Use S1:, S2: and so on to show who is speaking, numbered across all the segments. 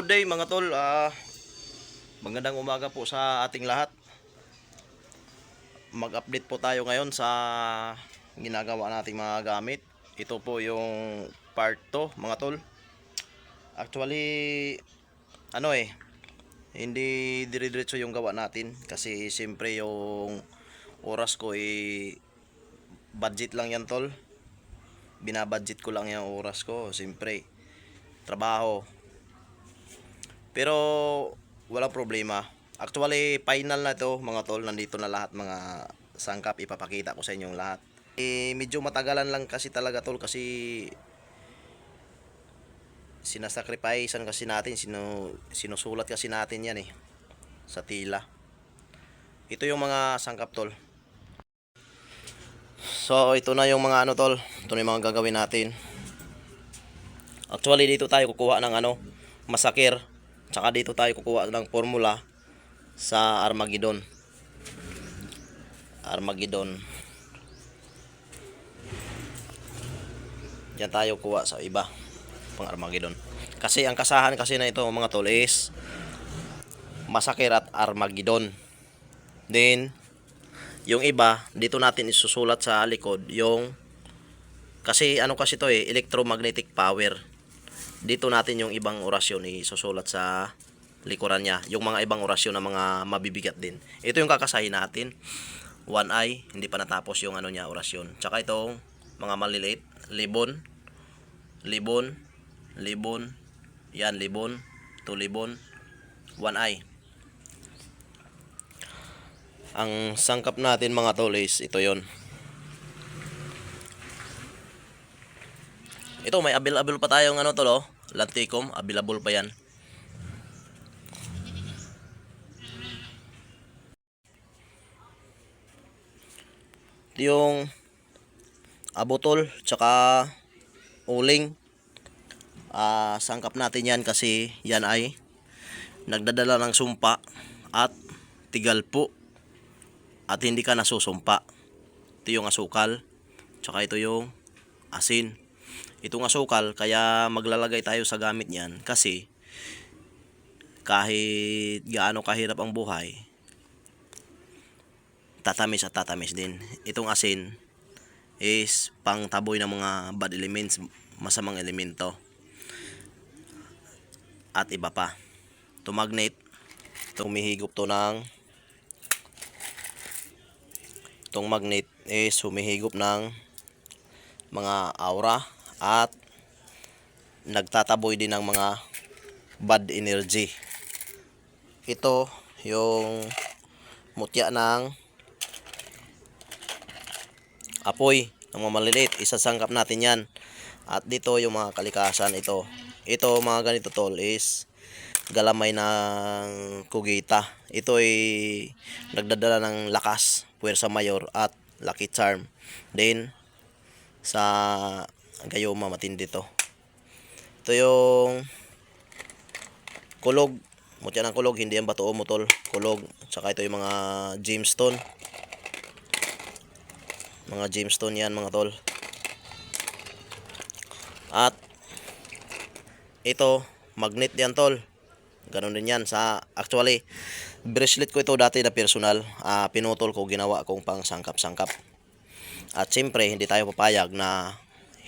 S1: day mga tol, magandang umaga po sa ating lahat. Mag-update po tayo ngayon sa ginagawa nating mga gamit. Ito po yung part 2 mga tol. Actually, hindi dire-diretso yung gawa natin kasi siyempre yung oras ko budget lang yan tol. Binabudget ko lang yung oras ko, siyempre trabaho. Pero walang problema. Actually, final na ito mga tol. Nandito na lahat mga sangkap. Ipapakita ko sa inyong lahat. Medyo matagalan lang kasi talaga tol. Kasi sinasakripisan kasi natin. Sinusulat kasi natin yan sa tila. Ito yung mga sangkap tol. So ito na yung mga tol. Ito na yung mga gagawin natin. Actually dito tayo kukuha ng masakir. Tsaka dito tayo kukuha ng formula sa Armageddon. Diyan tayo kuha sa iba pang Armageddon. Kasi ang kasahan kasi na ito mga tol is masakir at Armageddon. Then yung iba dito natin isusulat sa likod yung kasi kasi to electromagnetic power. Dito natin yung ibang orasyon isusulat sa likuran niya. Yung mga ibang orasyon na mga mabibigat din. Ito yung kakasahin natin. 1i, hindi pa natapos yung niya orasyon. Tsaka itong mga maliliit. Libon. Yan, libon. 2 libon. 1i. Ang sangkap natin mga tol is ito yon. Ito may available pa tayong tol Lanticom, available pa yan. Ito yung abutol tsaka uling. Sangkap natin yan kasi yan ay nagdadala ng sumpa at tigalpo at hindi ka nasusumpa. Ito yung asukal tsaka ito yung asin. Itong asukal kaya maglalagay tayo sa gamit niyan kasi kahit gaano kahirap ang buhay, tatamis at tatamis din. Itong asin is pang taboy ng mga bad elements, masamang elemento at iba pa. Itong magnet, humihigop to ng itong magnet is humihigop ng mga aura at nagtataboy din ng mga bad energy. Ito yung mutya ng apoy ng mga maliliit, isasangkap natin yan. At dito yung mga kalikasan ito mga ganito tol is galamay ng kugita. Ito ay nagdadala ng lakas, puwersa mayor at lucky charm. Then sa gayuma matindi to. Ito yung kulog, mutya ng kulog, hindi yan bato o mutol, kulog. Saka ito yung mga gemstone. Mga gemstone yan mga tol. At ito magnet yan tol. Ganon din yan actually bracelet ko ito dati na personal, pinutol ko, ginawa kong pang sangkap-sangkap. At siyempre hindi tayo papayag na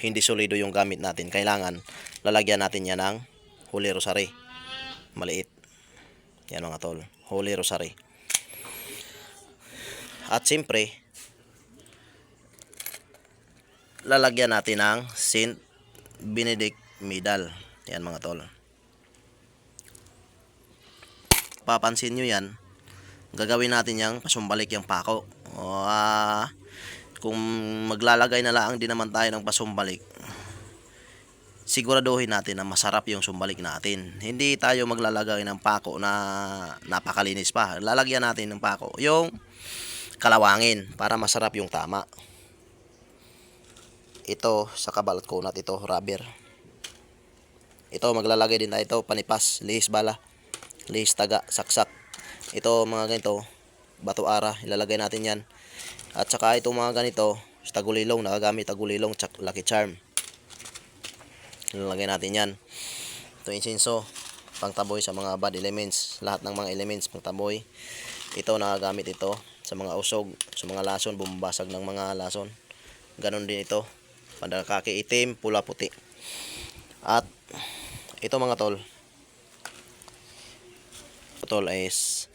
S1: hindi solido yung gamit natin. Kailangan lalagyan natin yan ng Holy Rosary maliit. Yan mga tol, Holy Rosary. At siyempre lalagyan natin ng Saint Benedict Medal. Yan mga tol. Papansin nyo yan, gagawin natin yung pasumbalik yung pako. Kung maglalagay na lang din naman tayo ng pasumbalik, siguraduhin natin na masarap yung sumbalik natin. Hindi tayo maglalagay ng pako na napakalinis pa. Lalagyan natin ng pako yung kalawangin para masarap yung tama. Ito sa kabalot kunat, ito rubber. Ito maglalagay din tayo ito panipas, lihis bala, lihis taga, saksak. Ito mga ganito, bato ara, ilalagay natin yan. At saka itong mga ganito, tagulilong, nakagamit tagulilong, lucky charm. Ilalagay natin yan. Ito insenso. pangtaboy sa mga bad elements, lahat ng mga elements pangtaboy. Ito nagagamit ito sa mga usog, sa mga lason, bumabasag ng mga lason. Ganon din ito, pandakaki itim, pula, puti. At ito mga tol, is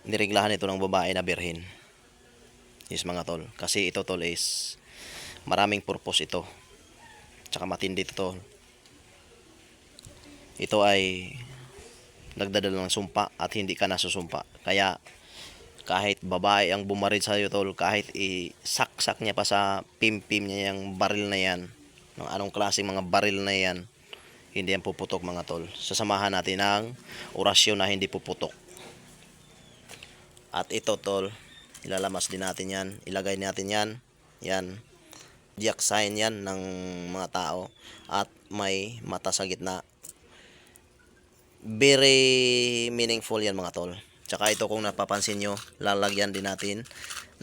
S1: nireglahan ito ng babae na birhen. Yes mga tol, kasi ito tol is maraming purpose ito, tsaka matindi ito tol. Ito ay nagdadala ng sumpa at hindi ka nasusumpa. Kaya kahit babae ang bumaril sa iyo tol, kahit isaksak niya pa sa pim-pim niya yung baril na yan, ng anong klaseng mga baril na yan, hindi yan puputok mga tol. Sasamahan natin ng orasyon na hindi puputok. At ito tol, ilalamas din natin yan, ilagay natin yan, yan, zodiac sign yan ng mga tao, at may mata sa gitna. Very meaningful yan mga tol. Tsaka ito kung napapansin nyo, lalagyan din natin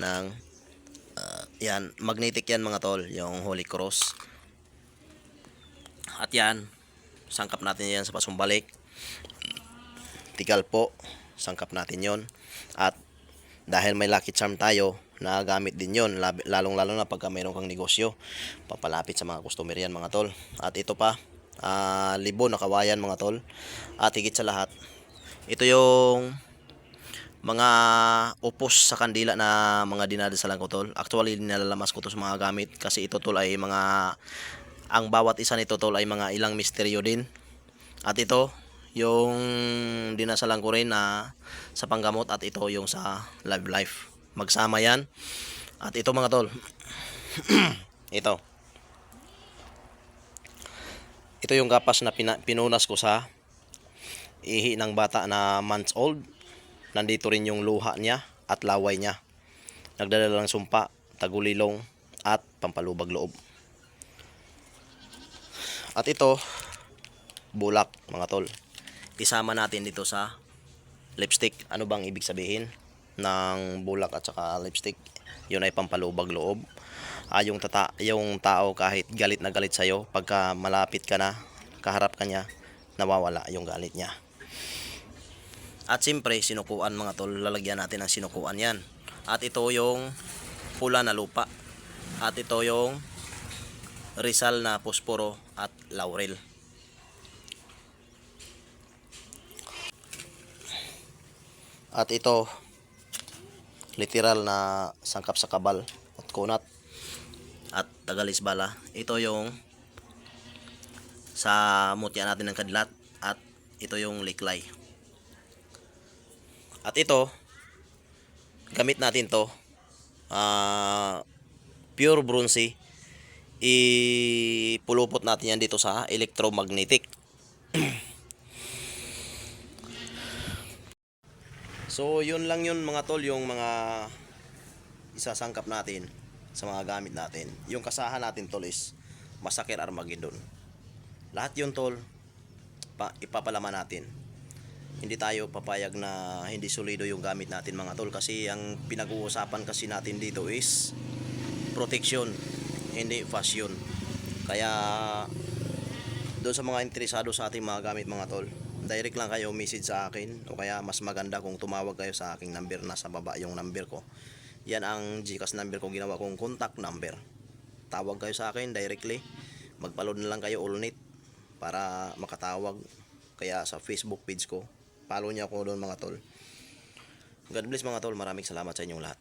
S1: ng yan, magnetic yan mga tol, yung Holy Cross. At yan, sangkap natin yan sa pasumbalik. Tigal po, sangkap natin yon. At dahil may lucky charm tayo, nagamit din yon, lalong lalo na pagka mayroon kang negosyo, papalapit sa mga customer yan mga tol. At ito pa, libon na kawayan mga tol. At higit sa lahat, ito yung mga upos sa kandila na mga dinadasalan ko tol. Actually nilalamas ko to sa mga gamit, kasi ito tol ay mga, ang bawat isa nito tol ay mga ilang misteryo din. At ito yung dinasalan ko rin na sa panggamot, at ito yung sa love life, magsama yan. At ito mga tol, ito yung gapas na pinunas ko sa ihi ng bata na months old. Nandito rin yung luha niya at laway niya, nagdadala ng sumpa, tagulilong at pampalubag loob. At ito, bulak mga tol, isama natin dito sa lipstick. Ano bang ibig sabihin ng bulak at saka lipstick? Yun ay pampalubag loob. Yung tao kahit galit na galit sa'yo, pagka malapit ka na, kaharap ka niya, nawawala yung galit niya. At siyempre, sinukuan mga tol, lalagyan natin ng sinukuan yan. At ito yung pula na lupa. At ito yung Rizal na posporo at laurel. At ito, literal na sangkap sa kabal at kunat at tagalisbala. Ito yung sa mutya natin ng kadlat, at ito yung liklay. At ito, gamit natin to, pure bronze. Ipulupot natin yan dito sa electromagnetic. So yun lang yun mga tol, yung mga isasangkap natin sa mga gamit natin. Yung kasahan natin tol is Massacre Armageddon. Lahat yun tol, ipapalaman natin. Hindi tayo papayag na hindi solido yung gamit natin mga tol, kasi ang pinag-uusapan kasi natin dito is protection, hindi fashion. Kaya doon sa mga interesado sa ating mga gamit mga tol, direct lang kayo message sa akin, o kaya mas maganda kung tumawag kayo sa aking number, nasa baba yung number ko. Yan ang GCash number ko, ginawa kong contact number. Tawag kayo sa akin directly, magpa-load na lang kayo Allnet para makatawag. Kaya sa Facebook page ko, follow niyo ako doon mga tol. God bless mga tol, maraming salamat sa inyong lahat.